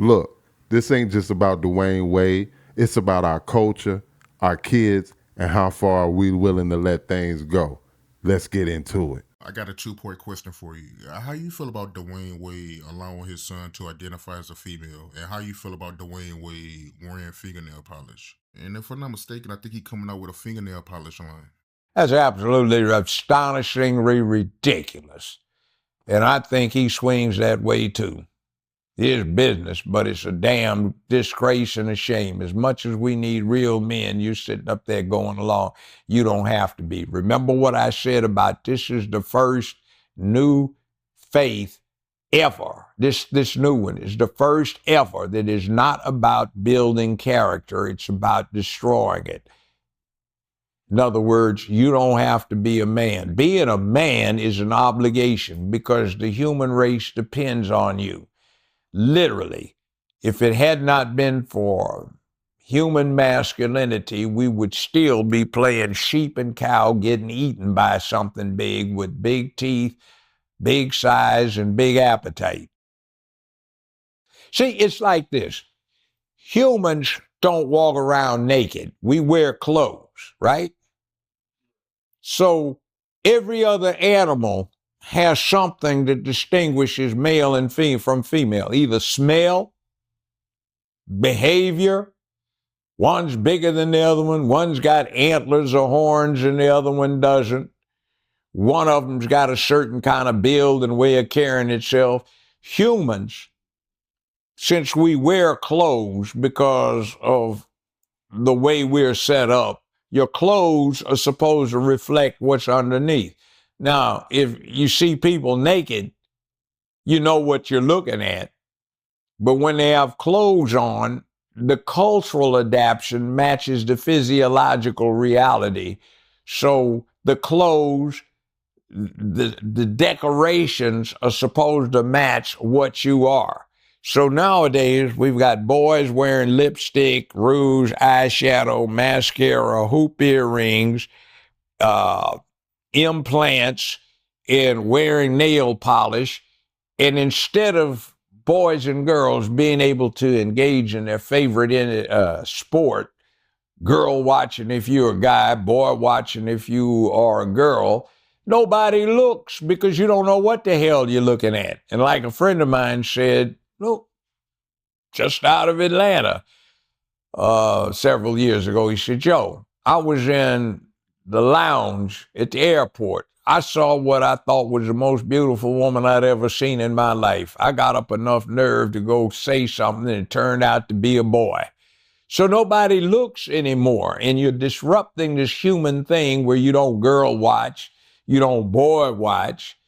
Look, this ain't just about Dwyane Wade. It's about our culture, our kids, and how far are we willing to let things go. Let's get into it. I got a two-part question for you. How you feel about Dwyane Wade allowing his son to identify as a female? And how you feel about Dwyane Wade wearing fingernail polish? And if I'm not mistaken, I think he's coming out with a fingernail polish line. That's absolutely astonishingly ridiculous. And I think he swings that way too. It's business, but it's a damn disgrace and a shame. As much as we need real men, you're sitting up there going along. You don't have to be. Remember what I said about this is the first new faith ever. This new one is the first ever that is not about building character. It's about destroying it. In other words, you don't have to be a man. Being a man is an obligation because the human race depends on you. Literally, if it had not been for human masculinity, we would still be playing sheep and cow, getting eaten by something big with big teeth, big size, and big appetite. See, it's like this. Humans don't walk around naked. We wear clothes, right? So every other animal has something that distinguishes male and female from female, either smell, behavior. One's bigger than the other one. One's got antlers or horns and the other one doesn't. One of them's got a certain kind of build and way of carrying itself. Humans, since we wear clothes because of the way we're set up, your clothes are supposed to reflect what's underneath. Now, if you see people naked, you know what you're looking at. But when they have clothes on, the cultural adaptation matches the physiological reality. So the clothes, the decorations are supposed to match what you are. So nowadays, we've got boys wearing lipstick, rouge, eyeshadow, mascara, hoop earrings, implants, and wearing nail polish. And instead of boys and girls being able to engage in their favorite sport, girl watching if you're a guy, boy watching if you are a girl, nobody looks because you don't know what the hell you're looking at. And like a friend of mine said, look, just out of Atlanta several years ago, he said, Joe, I was in the lounge at the airport. I saw what I thought was the most beautiful woman I'd ever seen in my life. I got up enough nerve to go say something, and it turned out to be a boy. So nobody looks anymore, and you're disrupting this human thing where you don't girl watch, you don't boy watch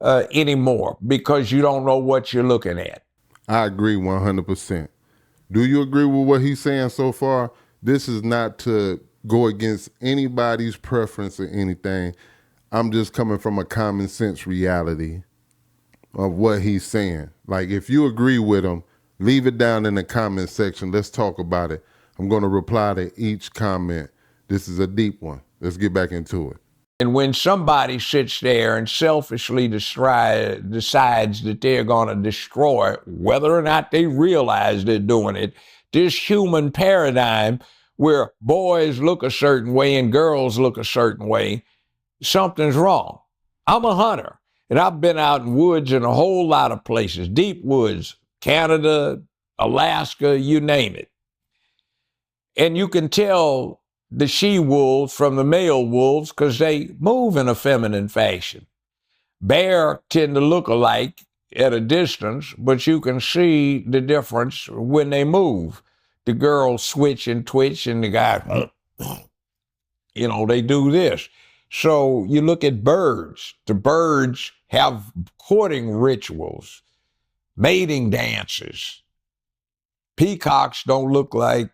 anymore because you don't know what you're looking at. I agree 100%. Do you agree with what he's saying so far? This is not to go against anybody's preference or anything. I'm just coming from a common sense reality of what he's saying. Like, if you agree with him, leave it down in the comment section. Let's talk about it. I'm going to reply to each comment. This is a deep one. Let's get back into it. And when somebody sits there and selfishly decides that they're going to destroy, whether or not they realize they're doing it, this human paradigm where boys look a certain way and girls look a certain way, something's wrong. I'm a hunter, and I've been out in woods in a whole lot of places, deep woods, Canada, Alaska, you name it. And you can tell the she-wolves from the male wolves because they move in a feminine fashion. Bear tend to look alike at a distance, but you can see the difference when they move. The girls switch and twitch, and the guy, they do this. So you look at birds. The birds have courting rituals, mating dances. Peacocks don't look like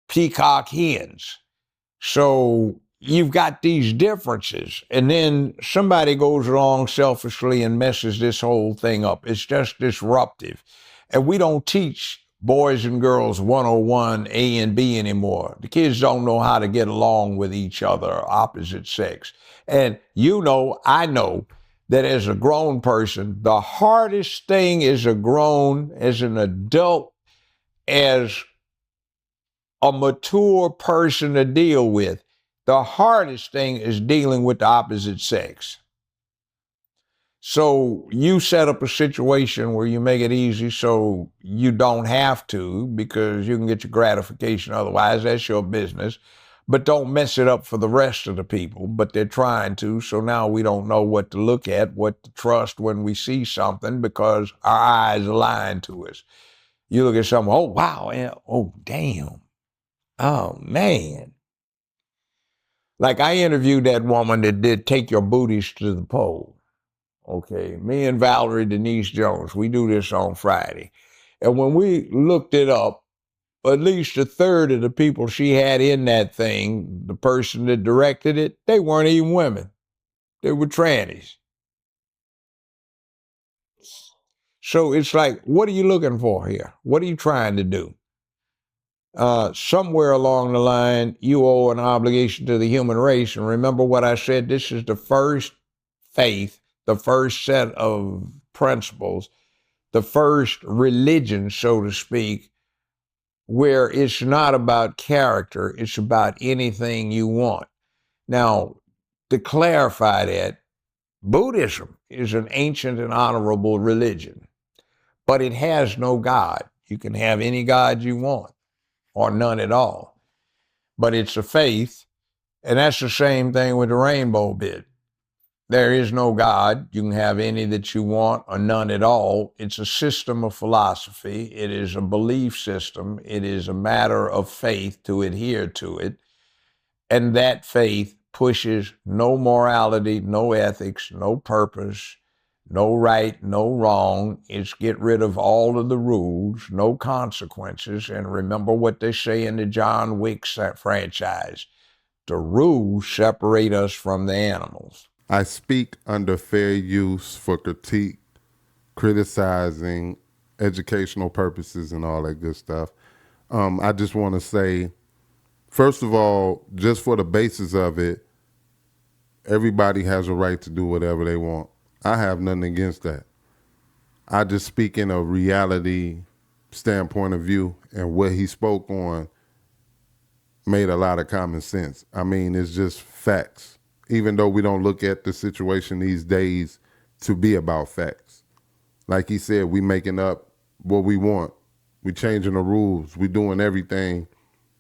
peacock hens. So you've got these differences, and then somebody goes along selfishly and messes this whole thing up. It's just disruptive. And we don't teach boys and girls 101 A and B anymore. The kids don't know how to get along with each other, opposite sex. And I know that as a grown person, the hardest thing as an adult, as a mature person to deal with, the hardest thing is dealing with the opposite sex. So you set up a situation where you make it easy so you don't have to, because you can get your gratification otherwise. That's your business. But don't mess it up for the rest of the people. But they're trying to. So now we don't know what to look at, what to trust when we see something, because our eyes are lying to us. You look at something, oh, wow, oh, damn, oh, man. Like I interviewed that woman that did Take Your Booties to the Pole. Okay, me and Valerie Denise Jones, we do this on Friday. And when we looked it up, at least a third of the people she had in that thing, the person that directed it, they weren't even women. They were trannies. So it's like, what are you looking for here? What are you trying to do? Somewhere along the line, you owe an obligation to the human race. And remember what I said, this is the first faith, the first set of principles, the first religion, so to speak, where it's not about character, it's about anything you want. Now, to clarify that, Buddhism is an ancient and honorable religion, but it has no God. You can have any God you want, or none at all. But it's a faith, and that's the same thing with the rainbow bit. There is no God. You can have any that you want or none at all. It's a system of philosophy. It is a belief system. It is a matter of faith to adhere to it. And that faith pushes no morality, no ethics, no purpose, no right, no wrong. It's get rid of all of the rules, no consequences. And remember what they say in the John Wick franchise. The rules separate us from the animals. I speak under fair use for critique, criticizing, educational purposes, and all that good stuff. I just want to say, first of all, just for the basis of it, everybody has a right to do whatever they want. I have nothing against that. I just speak in a reality standpoint of view, and what he spoke on made a lot of common sense. I mean, it's just facts. Even though we don't look at the situation these days to be about facts. Like he said, we making up what we want. We changing the rules. We doing everything.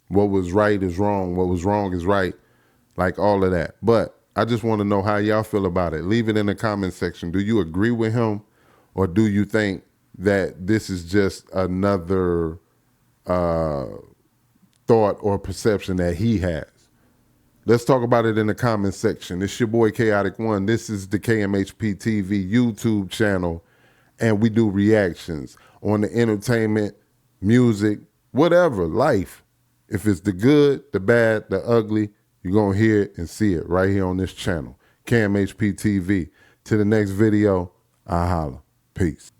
What was right is wrong. What was wrong is right. Like all of that. But I just want to know how y'all feel about it. Leave it in the comment section. Do you agree with him? Or do you think that this is just another thought or perception that he has? Let's talk about it in the comment section. It's your boy Kaotic One. This is the KMHP TV YouTube channel, and we do reactions on the entertainment, music, whatever, life. If it's the good, the bad, the ugly, you're going to hear it and see it right here on this channel, KMHP TV. To the next video, I holla. Peace.